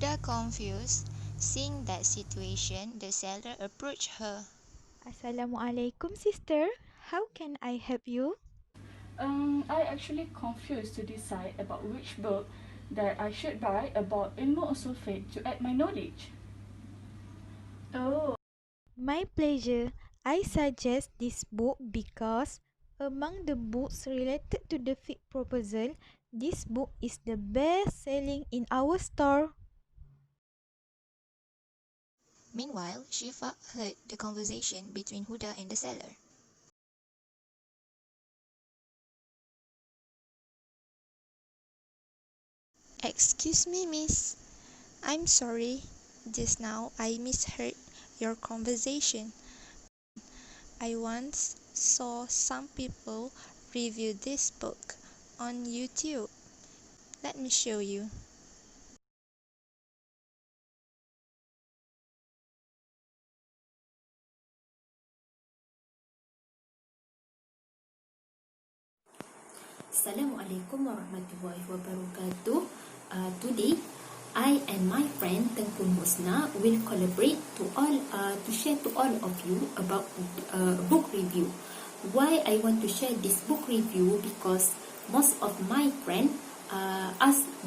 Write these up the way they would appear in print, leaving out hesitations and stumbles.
Huda confused. Seeing that situation, the seller approached her. Assalamualaikum, sister. How can I help you? I actually confused to decide about which book that I should buy about ilmu usul fiqh to add my knowledge. Oh. My pleasure. I suggest this book because among the books related to the fiqh proposal, this book is the best selling in our store. Meanwhile, Shifa heard the conversation between Huda and the seller. Excuse me, miss. I'm sorry. Just now I misheard your conversation. I once saw some people review this book on YouTube. Let me show you. Assalamualaikum warahmatullahi wabarakatuh. Today, I and my friend Tengku Musna will collaborate to share to all of you about book review. Why I want to share this book review? Because most of my friend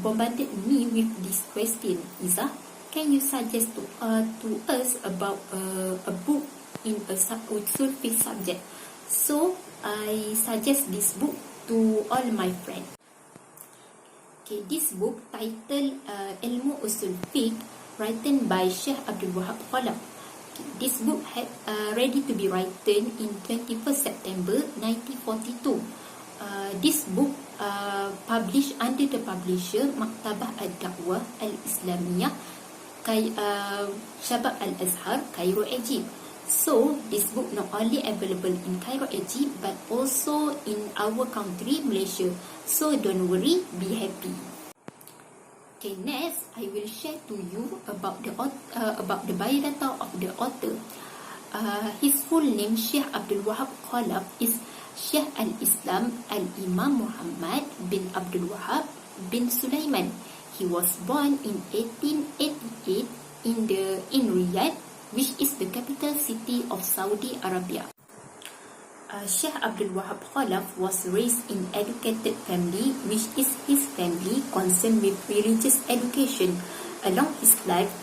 bombarded me with this question. Iza, can you suggest to us about a book in a usul fiqh subject? So I suggest this book to all my friends. Okay, this book titled Ilmu Usul Fiqh, written by Syeikh Abdul Wahab Khallaf. Okay, this book had ready to be written in 21st September 1942. This book published under the publisher Maktabah Ad-Da'wah Al-Islamiyah Shabab Al-Azhar, Cairo, Egypt. So, this book not only available in Cairo, Egypt, but also in our country, Malaysia. So, don't worry, be happy. Okay, next, I will share to you about the biodata of the author. His full name, Syeikh Abdul Wahab Khallaf, is Syeikh Al-Islam Al-Imam Muhammad bin Abdul Wahab bin Sulaiman. He was born in 1888 in Riyadh, which is the capital city of Saudi Arabia. Syeikh Abdul Wahab Khallaf was raised in educated family, which is his family concerned with religious education. Along his life,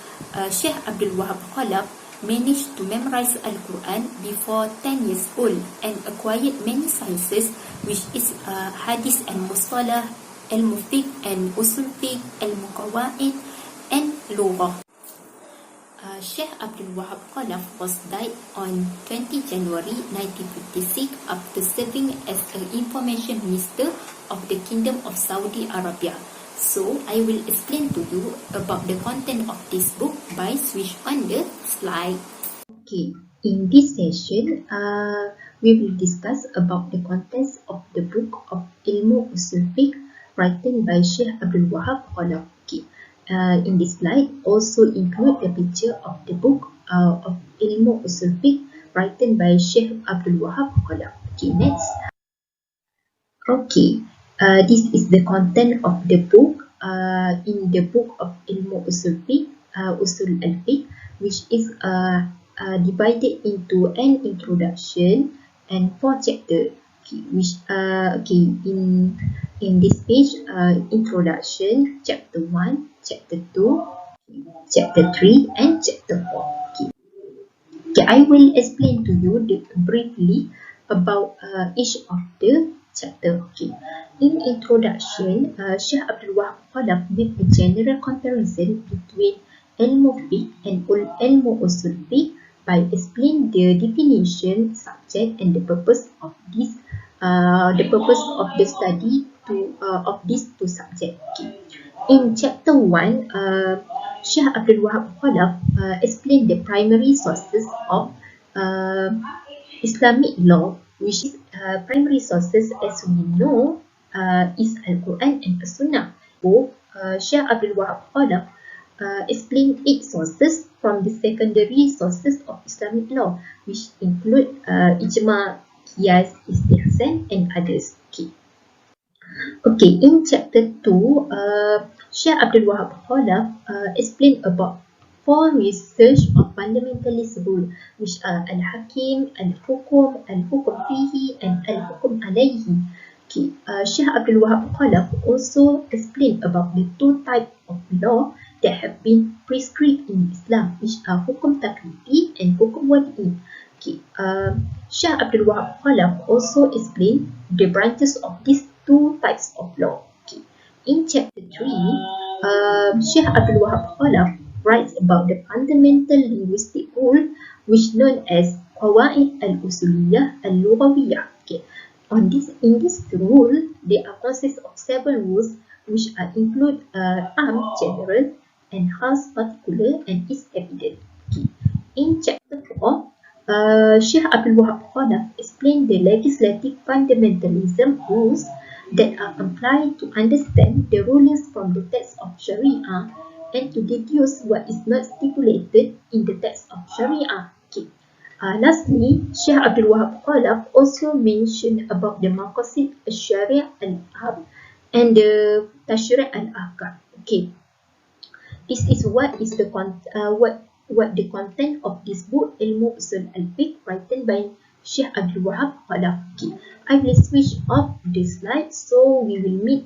Syeikh Abdul Wahab Khallaf managed to memorize Al-Quran before 10 years old and acquired many sciences, which is Hadith and Mustalah, Ilmu Fiqh and Usul Fiqh, Ilmu Qawaid and Lughah. Syeikh Abdul Wahab Khallaf was died on 20 January 1956 after serving as an information minister of the Kingdom of Saudi Arabia. So, I will explain to you about the content of this book by switch on the slide. Okay, in this session, we will discuss about the contents of the book of Ilmu Usul Fiqh written by Syeikh Abdul Wahab Khallaf. Okay. In this slide also include the picture of the book of Ilmu Usul Fiqh written by Syeikh Abdul Wahab Khallaf. Okay, next. Okay, this is the content of the book. In the book of Ilmu Usul Fiqh, Usul Al-Fiqh, which is divided into an introduction and 4 chapters. Okay, in this page, introduction, chapter 1, chapter 2, chapter 3 and chapter 4. Okay, I will explain to you briefly about each of the chapter. Okay, in introduction, Syeikh Abdul Wahab Khallaf made a general comparison between ilmu fiqh and ilmu usul fiqh by explaining the definition, subject and the purpose of this the study of these two subjects. Okay. In chapter 1, Syeikh Abdul Wahab Khallaf explained the primary sources of Islamic law, which is primary sources as we know is Al-Quran and As-Sunnah. So, Syeikh Abdul Wahab Khallaf explained 8 sources from the secondary sources of Islamic law, which include Ijma, Qiyas, Istihsan and others. Okay. Okay, in chapter 2, Syekh Abdul Wahab Khallaf explained about four research on fundamentalist rule, which are Al-Hakim, Al-Hukum Fihi, and Al-Hukum Alayhi. Okay, Syekh Abdul Wahab Khallaf also explained about the two types of law that have been prescribed in Islam, which are Hukum Taklifi and Hukum Wadi'i. Okay, Syekh Abdul Wahab Khallaf also explained the branches of these two types of law. Okay. In chapter 3, Syekh Abdul Wahab Khallaf writes about the fundamental linguistic rule which known as Qawaid al-Usuliyah al-Lughawiyah. Okay. In this rule, they are consist of seven rules which include am general and khas particular and is evident. Okay. In chapter 4, Syekh Abdul Wahab Khallaf explained the legislative fundamentalism rules that are applied to understand the rulings from the text of Sharia and to deduce what is not stipulated in the text of Sharia. Okay. Lastly, Syekh Abdul Wahab Khallaf also mentioned about the Maqasid al-Syari' al-Ahkam and the Tashri' al-Ahkam. Okay. This is what the content of this book Ilmu Usul Al-Fiqh written by Syekh Abdul Wahab Khallaf. Okay. I will switch off the slide so we will meet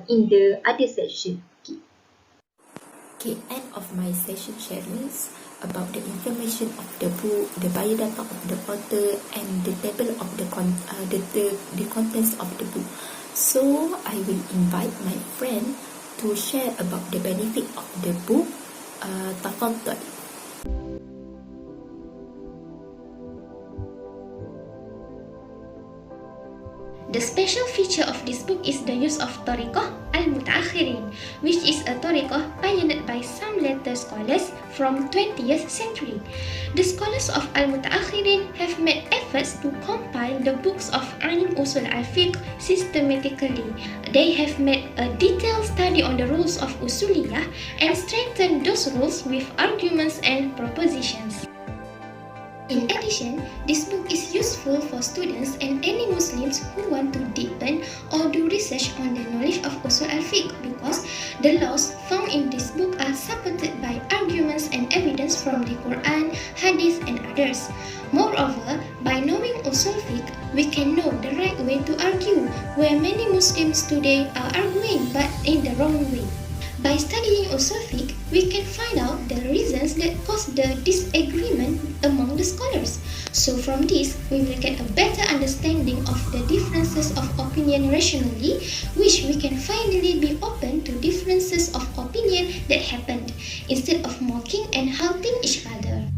in the other section. Okay. Okay, end of my session sharings about the information of the book, the biodata of the author, and the table of the contents of the book. So I will invite my friend to share about the benefit of the book. Tafaddal. The special feature of this book is the use of Tariqah al-Mutaakhirin, which is a Tariqah pioneered by some later scholars from 20th century. The scholars of al-Mutaakhirin have made efforts to compile the books of Ilm Usul Al-Fiqh systematically. They have made a detailed study on the rules of Usuliyah and strengthened those rules with arguments and propositions. In addition, this book is useful for students and any Muslims who want to deepen or do research on the knowledge of Usul Al-Fiqh because the laws found in this book are supported by arguments and evidence from the Quran, Hadith, and others. Moreover, by knowing Usul Fiqh, we can know the right way to argue, where many Muslims today are arguing but in the wrong way. By studying Usul Fiqh, we can find out the reasons that cause the disagreement among the scholars. So from this, we will get a better understanding of the differences of opinion rationally, which we can finally be open to differences of opinion that happened, instead of mocking and halting each other.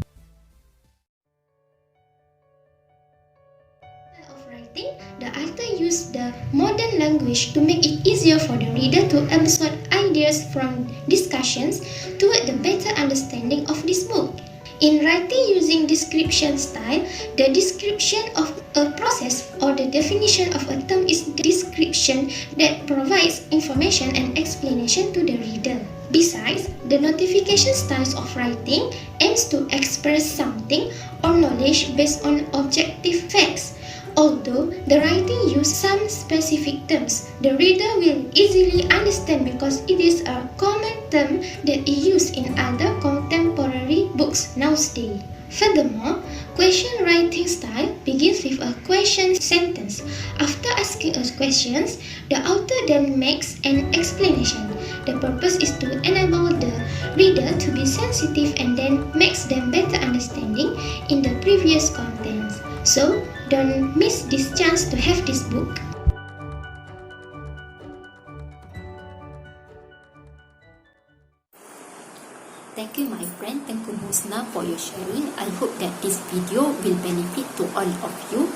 The author used the modern language to make it easier for the reader to absorb ideas from discussions toward the better understanding of this book. In writing using description style, the description of a process or the definition of a term is the description that provides information and explanation to the reader. Besides, the notification styles of writing aims to express something or knowledge based on objective facts. Although the writing uses some specific terms, the reader will easily understand because it is a common term that is used in other contemporary books nowadays. Furthermore, question writing style begins with a question sentence. After asking us questions, the author then makes an explanation. The purpose is to enable the reader to be sensitive and then makes them better understanding in the previous contents. So, don't miss this chance to have this book. Thank you, my friend. Thank you, Musna, for your sharing. I hope that this video will benefit to all of you.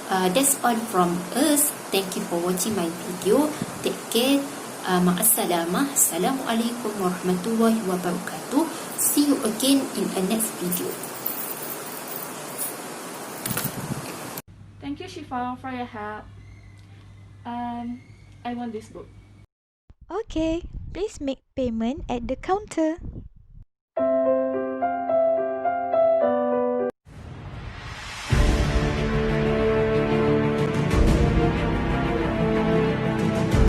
That's all from us. Thank you for watching my video. Take care. Ma'assalamah. Assalamualaikum warahmatullahi wabarakatuh. See you again in a next video. Thank you, Shifa, for your help. I want this book. Okay, please make payment at the counter.